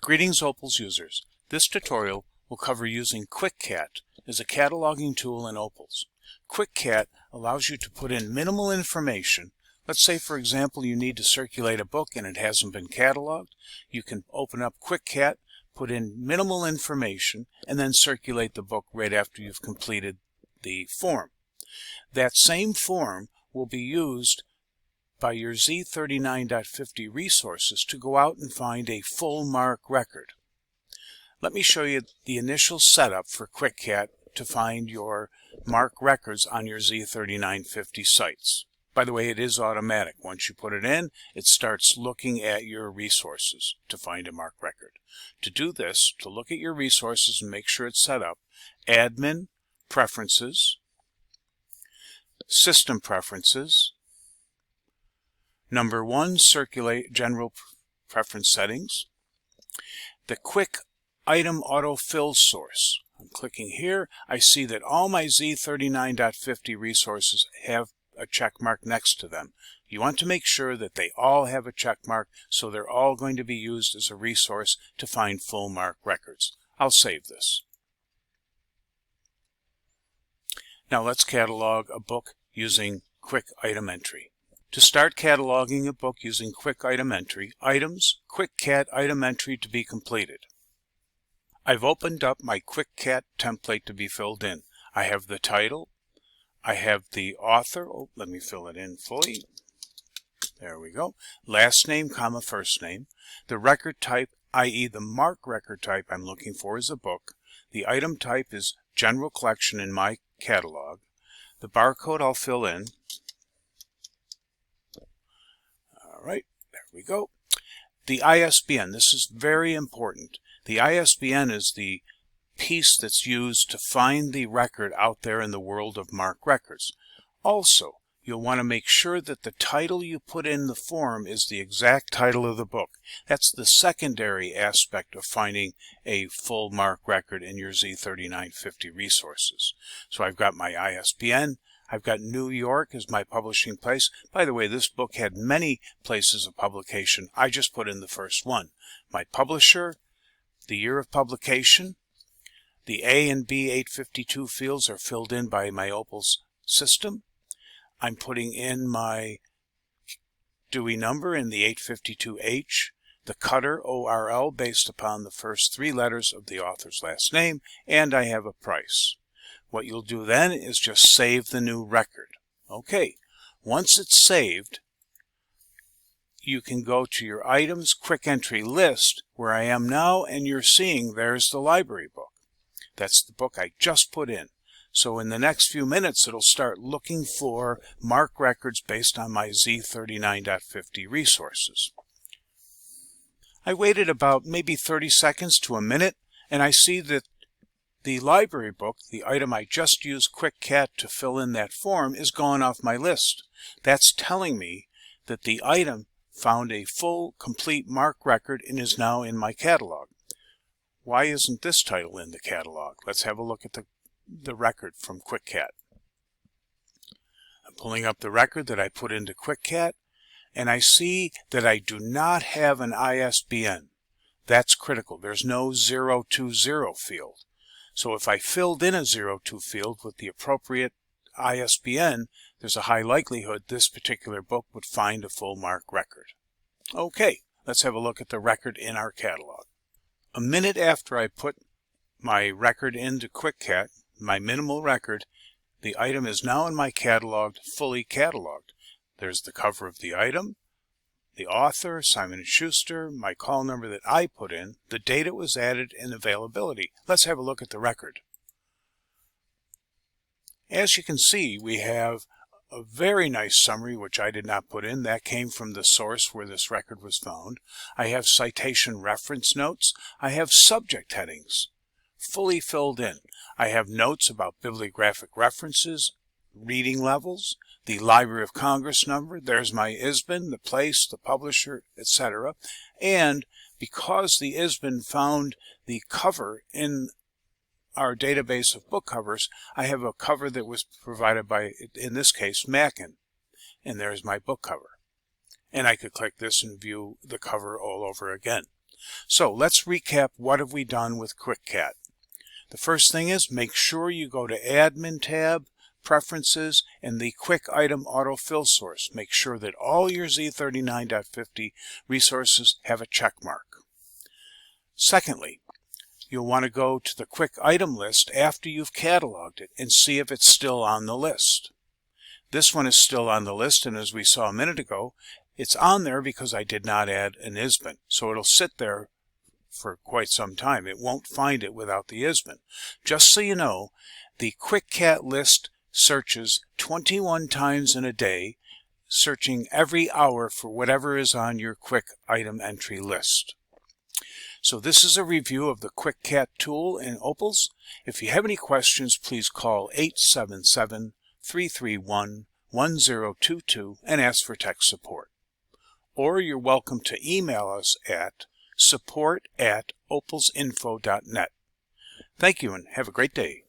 Greetings Opals users. This tutorial will cover using QuickCat as a cataloging tool in Opals. QuickCat allows you to put in minimal information. Let's say for example you need to circulate a book and it hasn't been cataloged. You can open up QuickCat, put in minimal information, and then circulate the book right after you've completed the form. That same form will be used by your Z39.50 resources to go out and find a full MARC record. Let me show you the initial setup for QuickCat to find your MARC records on your Z39.50 sites. By the way, it is automatic. Once you put it in, it starts looking at your resources to find a MARC record. To do this, to look at your resources and make sure it's set up, Admin, Preferences, System Preferences, Number 1, Circulate General Preference Settings. The Quick Item Autofill Source. I'm clicking here. I see that all my Z39.50 resources have a check mark next to them. You want to make sure that they all have a check mark, so they're all going to be used as a resource to find full MARC records. I'll save this. Now let's catalog a book using Quick Item Entry. To start cataloging a book using Quick Item Entry, Items, QuickCat Item Entry to be completed. I've opened up my QuickCat template to be filled in. I have the title, I have the author, let me fill it in fully. There we go. Last name, comma, first name. The record type, i.e. the MARC record type I'm looking for is a book. The item type is General Collection in my catalog. The barcode I'll fill in. Right, there we go. The ISBN, this is very important. The ISBN is the piece that's used to find the record out there in the world of MARC records. Also, you'll want to make sure that the title you put in the form is the exact title of the book. That's the secondary aspect of finding a full MARC record in your Z39.50 resources. So I've got my ISBN. I've got New York as my publishing place. By the way, this book had many places of publication. I just put in the first one. My publisher, the year of publication, the A and B 852 fields are filled in by my Opals system. I'm putting in my Dewey number in the 852H, the cutter ORL based upon the first 3 letters of the author's last name, and I have a price. What you'll do then is just save the new record. Okay, once it's saved, you can go to your items quick entry list where I am now, and you're seeing there's the library book. That's the book I just put in. So in the next few minutes, it'll start looking for MARC records based on my Z39.50 resources. I waited about maybe 30 seconds to a minute, and I see that the library book, the item I just used QuickCat to fill in that form, is gone off my list. That's telling me that the item found a full, complete MARC record and is now in my catalog. Why isn't this title in the catalog? Let's have a look at the record from QuickCat. I'm pulling up the record that I put into QuickCat, and I see that I do not have an ISBN. That's critical. There's no 020 field. So if I filled in a 02 field with the appropriate ISBN, there's a high likelihood this particular book would find a full MARC record. Okay, let's have a look at the record in our catalog. A minute after I put my record into QuickCat, my minimal record, the item is now in my catalog, fully cataloged. There's the cover of the item, the author, Simon & Schuster, my call number that I put in, the date it was added, and availability. Let's have a look at the record. As you can see, we have a very nice summary, which I did not put in. That came from the source where this record was found. I have citation reference notes. I have subject headings, fully filled in. I have notes about bibliographic references, reading levels, the Library of Congress number, there's my ISBN, the place, the publisher, etc. And because the ISBN found the cover in our database of book covers, I have a cover that was provided by, in this case, Mackin. And there's my book cover. And I could click this and view the cover all over again. So let's recap what have we done with QuickCat. The first thing is make sure you go to Admin tab, Preferences, and the Quick Item Autofill source. Make sure that all your Z39.50 resources have a check mark. Secondly, you'll want to go to the Quick Item list after you've cataloged it and see if it's still on the list. This one is still on the list, and as we saw a minute ago, it's on there because I did not add an ISBN. So it'll sit there for quite some time. It won't find it without the ISBN. Just so you know, the QuickCat list searches 21 times in a day, searching every hour for whatever is on your quick item entry list. So this is a review of the QuickCat tool in Opals. If you have any questions, please call 877-331-1022 and ask for tech support. Or you're welcome to email us at support@opalsinfo.net. Thank you and have a great day.